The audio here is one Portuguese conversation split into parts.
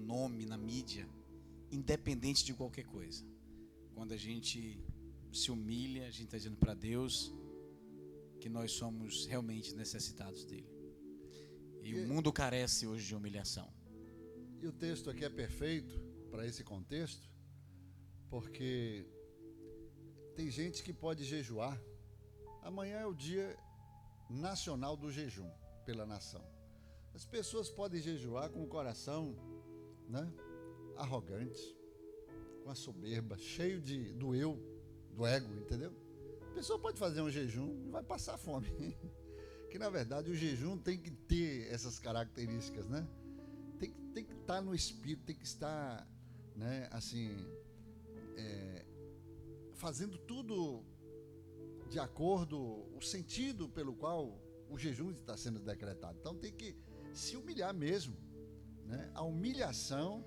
nome, na mídia, independente de qualquer coisa. Quando a gente se humilha, a gente está dizendo para Deus que nós somos realmente necessitados dele. E o mundo carece hoje de humilhação. E o texto aqui é perfeito para esse contexto, porque tem gente que pode jejuar. Amanhã é o dia nacional do jejum pela nação. As pessoas podem jejuar com o coração, né, arrogante, com a soberba, cheio do eu, do ego, entendeu? A pessoa pode fazer um jejum e vai passar fome. Que na verdade o jejum tem que ter essas características, né? Tem que estar no espírito, tem que estar, né, assim, fazendo tudo de acordo o sentido pelo qual o jejum está sendo decretado. Então tem que se humilhar mesmo, né? A humilhação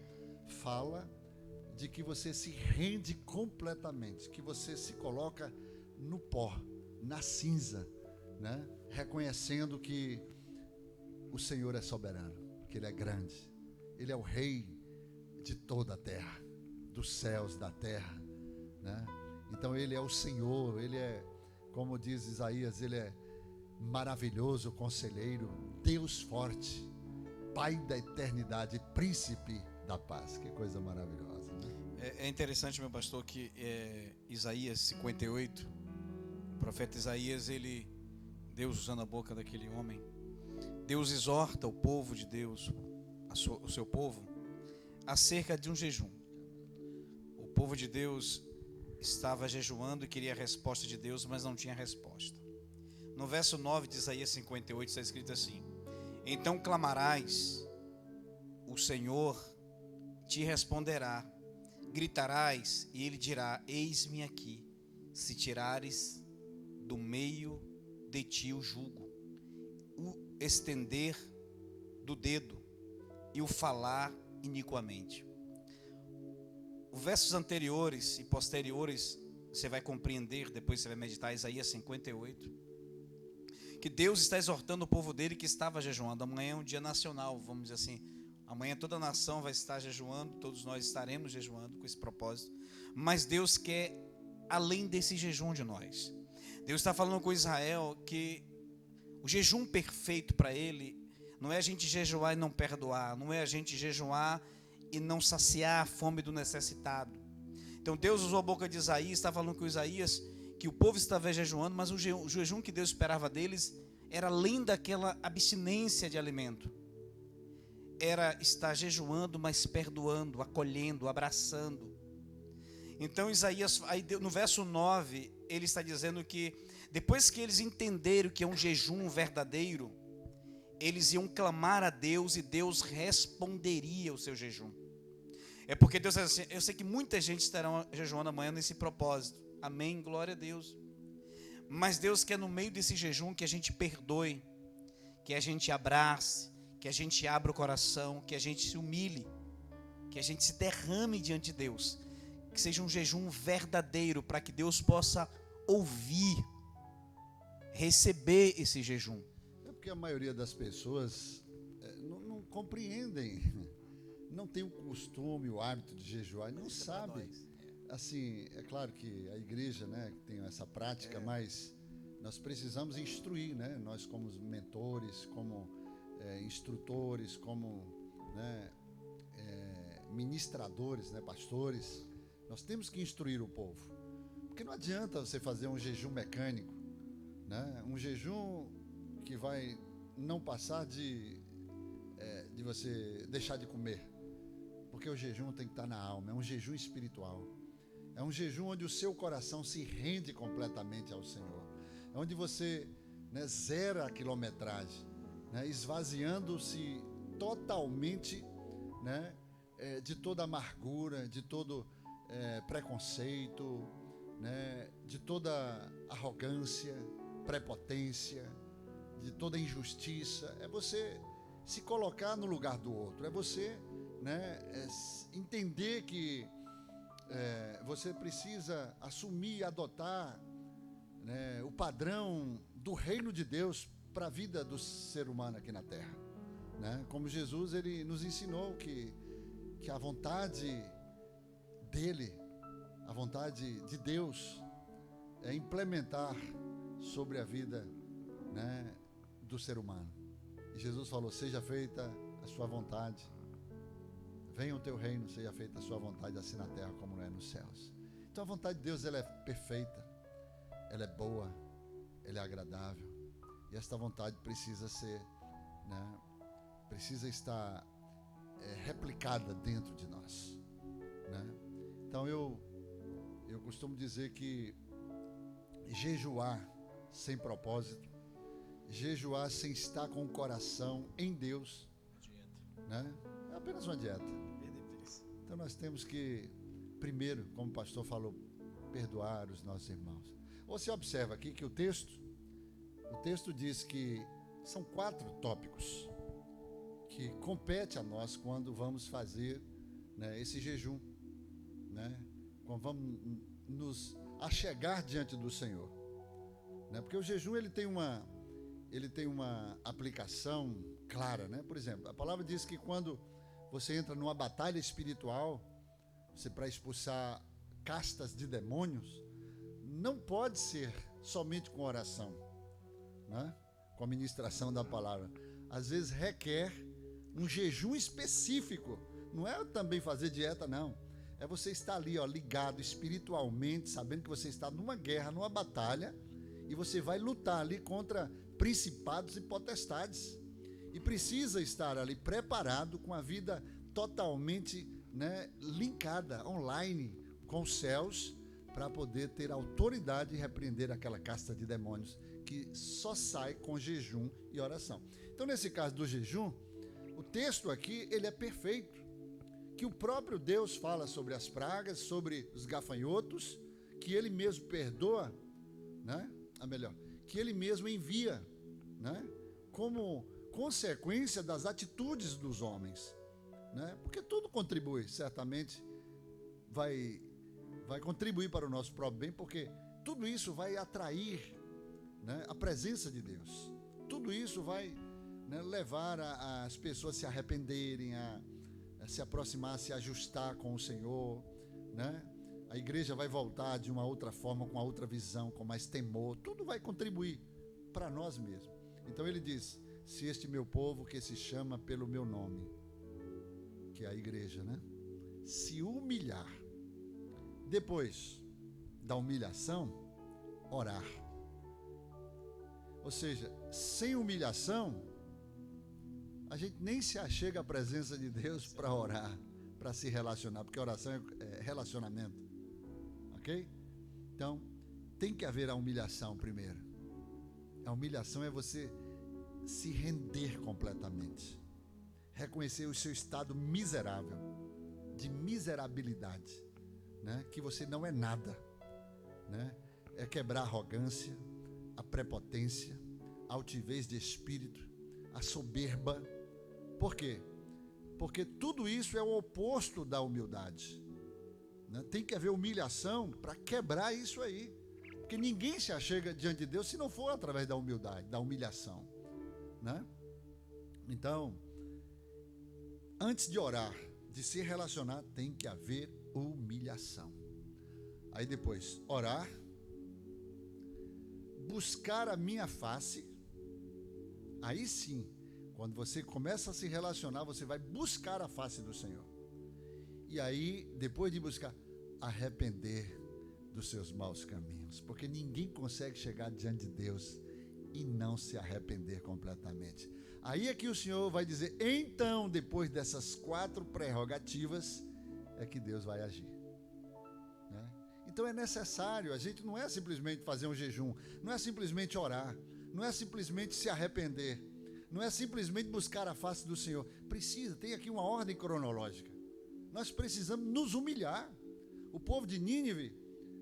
fala de que você se rende completamente, que você se coloca no pó, na cinza, né? Reconhecendo que o Senhor é soberano, que Ele é grande, Ele é o Rei de toda a terra, dos céus, da terra, né? Então Ele é o Senhor, Ele é, como diz Isaías, Ele é maravilhoso conselheiro, Deus forte, Pai da eternidade, príncipe da paz. Que coisa maravilhosa, né? É interessante, meu pastor, que Isaías 58, o profeta Isaías, Deus usando a boca daquele homem, Deus exorta o povo de Deus, o seu povo, acerca de um jejum. O povo de Deus estava jejuando e queria a resposta de Deus, mas não tinha resposta. No verso 9 de Isaías 58 está escrito assim: então clamarás, o Senhor te responderá, gritarás e Ele dirá: eis-me aqui. Se tirares do meio de ti o jugo, o estender do dedo e o falar iniquamente. Os versos anteriores e posteriores você vai compreender, depois você vai meditar Isaías 58, que Deus está exortando o povo dele que estava jejuando. Amanhã é um dia nacional, vamos dizer assim. Amanhã toda a nação vai estar jejuando, todos nós estaremos jejuando com esse propósito. Mas Deus quer além desse jejum de nós. Deus está falando com Israel que o jejum perfeito para ele não é a gente jejuar e não perdoar, não é a gente jejuar e não saciar a fome do necessitado. Então Deus usou a boca de Isaías, está falando com Isaías que o povo estava jejuando, mas o jejum que Deus esperava deles era além daquela abstinência de alimento. Era estar jejuando, mas perdoando, acolhendo, abraçando. Então Isaías, aí no verso 9, ele está dizendo que depois que eles entenderam que é um jejum verdadeiro, eles iam clamar a Deus e Deus responderia o seu jejum. É porque Deus diz assim: eu sei que muita gente estará jejuando amanhã nesse propósito. Amém, glória a Deus. Mas Deus quer no meio desse jejum que a gente perdoe, que a gente abrace, que a gente abra o coração, que a gente se humilhe, que a gente se derrame diante de Deus. Que seja um jejum verdadeiro, para que Deus possa ouvir, receber esse jejum. É porque a maioria das pessoas não compreendem, não tem o costume, o hábito de jejuar, não sabe. Assim, é claro que a igreja, né, tem essa prática, mas nós precisamos instruir, né? Nós como mentores, como instrutores, como, né, ministradores, né, pastores, nós temos que instruir o povo, porque não adianta você fazer um jejum mecânico, né? Um jejum que vai não passar de você deixar de comer, porque o jejum tem que estar na alma, é um jejum espiritual, é um jejum onde o seu coração se rende completamente ao Senhor, é onde você, né, zera a quilometragem, né, esvaziando-se totalmente, né, de toda amargura, de todo preconceito, né, de toda arrogância, prepotência, de toda injustiça. É você se colocar no lugar do outro, é você, né, entender que você precisa assumir e adotar, né, o padrão do reino de Deus para a vida do ser humano aqui na terra, né? Como Jesus, ele nos ensinou que que a vontade dele, a vontade de Deus, é implementar sobre a vida, né, do ser humano. E Jesus falou: seja feita a sua vontade, venha o teu reino, seja feita a sua vontade, assim na terra como é nos céus. Então a vontade de Deus, ela é perfeita, ela é boa, ela é agradável, e esta vontade precisa ser, né, precisa estar replicada dentro de nós, né? Então eu costumo dizer que jejuar sem propósito, jejuar sem estar com o coração em Deus, né, é apenas uma dieta. Então nós temos que, primeiro, como o pastor falou, perdoar os nossos irmãos. Você observa aqui que o texto diz que são 4 tópicos que compete a nós quando vamos fazer, né, esse jejum, né, quando vamos nos achegar diante do Senhor, né, porque o jejum ele tem uma aplicação clara, né? Por exemplo, a palavra diz que quando você entra numa batalha espiritual, você, para expulsar castas de demônios, não pode ser somente com oração, né, com a ministração da palavra. Às vezes requer um jejum específico. Não é também fazer dieta, não. É você estar ali, ligado espiritualmente, sabendo que você está numa guerra, numa batalha, e você vai lutar ali contra principados e potestades. E precisa estar ali preparado, com a vida totalmente, né, linkada, online, com os céus, para poder ter autoridade e repreender aquela casta de demônios que só sai com jejum e oração. Então, nesse caso do jejum, o texto aqui, ele é perfeito, que o próprio Deus fala sobre as pragas, sobre os gafanhotos, que ele mesmo perdoa, né? Que ele mesmo envia, né, como consequência das atitudes dos homens, né? Porque tudo contribui, certamente vai contribuir para o nosso próprio bem, porque tudo isso vai atrair, né, a presença de Deus. Tudo isso vai, né, levar as pessoas a se arrependerem, a se aproximar, a se ajustar com o Senhor, né? A igreja vai voltar de uma outra forma, com uma outra visão, com mais temor. Tudo vai contribuir para nós mesmos. Então ele diz: se este meu povo, que se chama pelo meu nome, que é a igreja, né, se humilhar, depois da humilhação, orar. Ou seja, sem humilhação, a gente nem se achega à presença de Deus para orar, para se relacionar, porque oração é relacionamento, ok? Então, tem que haver a humilhação primeiro. A humilhação é você se render completamente, reconhecer o seu estado miserável, de miserabilidade, né? Que você não é nada, né? É quebrar a arrogância, a prepotência, a altivez de espírito, a soberba. Por quê? Porque tudo isso é o oposto da humildade, né? Tem que haver humilhação para quebrar isso aí, porque ninguém se achega diante de Deus se não for através da humildade, da humilhação, né? Então, antes de orar, de se relacionar, tem que haver humilhação. Aí depois, orar, buscar a minha face. Aí sim, quando você começa a se relacionar, você vai buscar a face do Senhor. E aí, depois de buscar, arrepender dos seus maus caminhos, porque ninguém consegue chegar diante de Deus e não se arrepender completamente. Aí é que o Senhor vai dizer: então, depois dessas 4 prerrogativas, é que Deus vai agir, né? Então é necessário, a gente não é simplesmente fazer um jejum, não é simplesmente orar, não é simplesmente se arrepender, não é simplesmente buscar a face do Senhor. Tem aqui uma ordem cronológica. Nós precisamos nos humilhar. O povo de Nínive,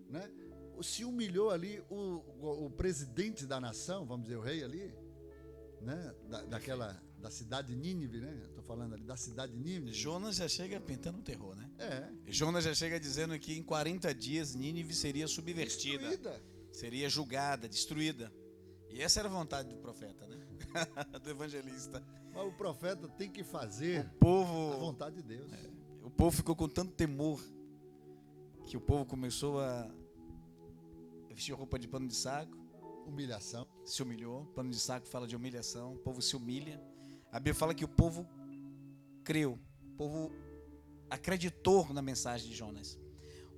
né, se humilhou ali, o presidente da nação, vamos dizer, o rei ali, né, da cidade de Nínive, né? Estou falando ali da cidade de Nínive. Jonas já chega pintando um terror, né? É. Jonas já chega dizendo que em 40 dias Nínive seria subvertida, seria julgada, destruída. E essa era a vontade do profeta, né? Do evangelista. Mas o profeta tem que fazer o povo, a vontade de Deus. o povo ficou com tanto temor que o povo começou a vestir roupa de pano de saco. Humilhação. Se humilhou. Pano de saco fala de humilhação. O povo se humilha. A Bíblia fala que o povo creu. O povo acreditou na mensagem de Jonas.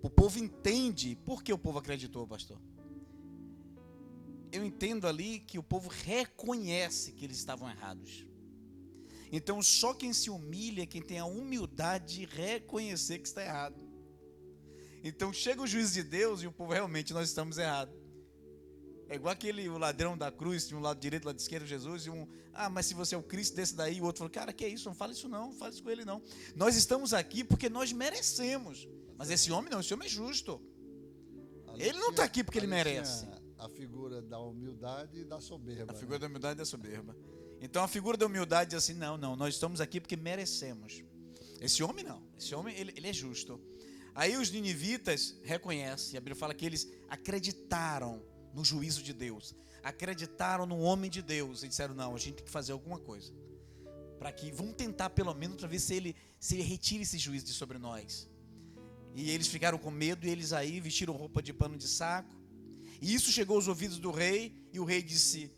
O povo entende. Por que o povo acreditou, pastor? Eu entendo ali que o povo reconhece que eles estavam errados. Então só quem se humilha é quem tem a humildade de reconhecer que está errado. Então chega o juízo de Deus e o povo realmente nós estamos errados. É igual o ladrão da cruz, de um lado direito, lado esquerdo, Jesus, e mas se você é o Cristo desse daí, o outro falou, cara, que é isso? Não fala isso não, não fala isso com ele não. Nós estamos aqui porque nós merecemos. Mas esse homem não, esse homem é justo. Ele não está aqui porque ele merece. A figura da humildade e da soberba. A figura da humildade e da soberba. Então a figura da humildade diz assim, não, nós estamos aqui porque merecemos. Esse homem não, esse homem ele é justo. Aí os ninivitas reconhecem, a Bíblia fala que eles acreditaram no juízo de Deus, acreditaram no homem de Deus e disseram, não, a gente tem que fazer alguma coisa. Vamos tentar pelo menos para ver se ele retira esse juízo de sobre nós. E eles ficaram com medo e eles aí vestiram roupa de pano de saco. E isso chegou aos ouvidos do rei e o rei disse,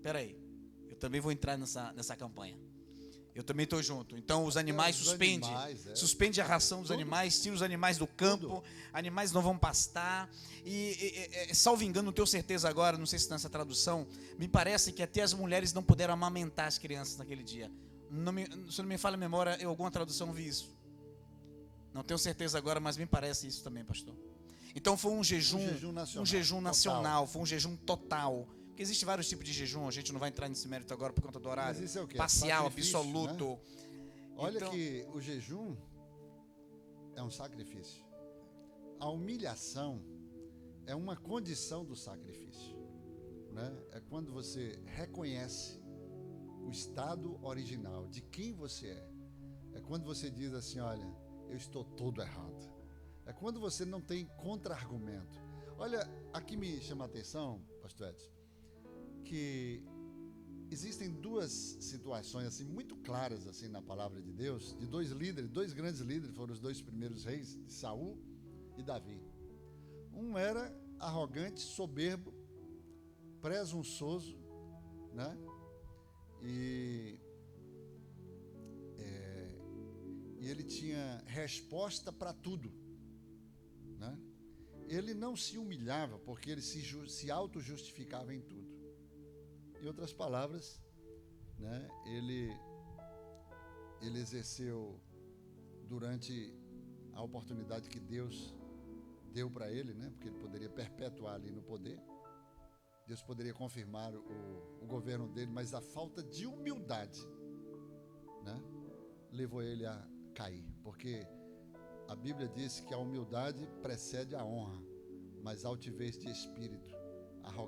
peraí, eu também vou entrar nessa campanha. Eu também estou junto. Então os animais suspende a ração dos animais, tira os animais do campo, animais não vão pastar. Salvo engano, não tenho certeza agora, não sei se nessa tradução, me parece que até as mulheres não puderam amamentar as crianças naquele dia. Se não me falha a memória, eu alguma tradução vi isso. Não tenho certeza agora, mas me parece isso também, pastor. Então foi um jejum nacional, foi um jejum total. Porque existem vários tipos de jejum, a gente não vai entrar nesse mérito agora por conta do horário. Mas isso é o quê? Parcial, absoluto. Né? Olha que o jejum é um sacrifício. A humilhação é uma condição do sacrifício. Né? É quando você reconhece o estado original de quem você é. É quando você diz assim, olha, eu estou todo errado. É quando você não tem contra-argumento. Olha, aqui me chama a atenção, pastor Edson, que existem duas situações assim muito claras assim na palavra de Deus, de dois grandes líderes, foram os dois primeiros reis, de Saul e Davi. Um era arrogante, soberbo, presunçoso, né? E ele tinha resposta para tudo, né? Ele não se humilhava porque ele se auto-justificava em tudo. Em outras palavras, né, ele exerceu durante a oportunidade que Deus deu para ele, né, porque ele poderia perpetuar ali no poder. Deus poderia confirmar o governo dele, mas a falta de humildade, né, levou ele a cair, porque a Bíblia diz que a humildade precede a honra, mas a altivez de espírito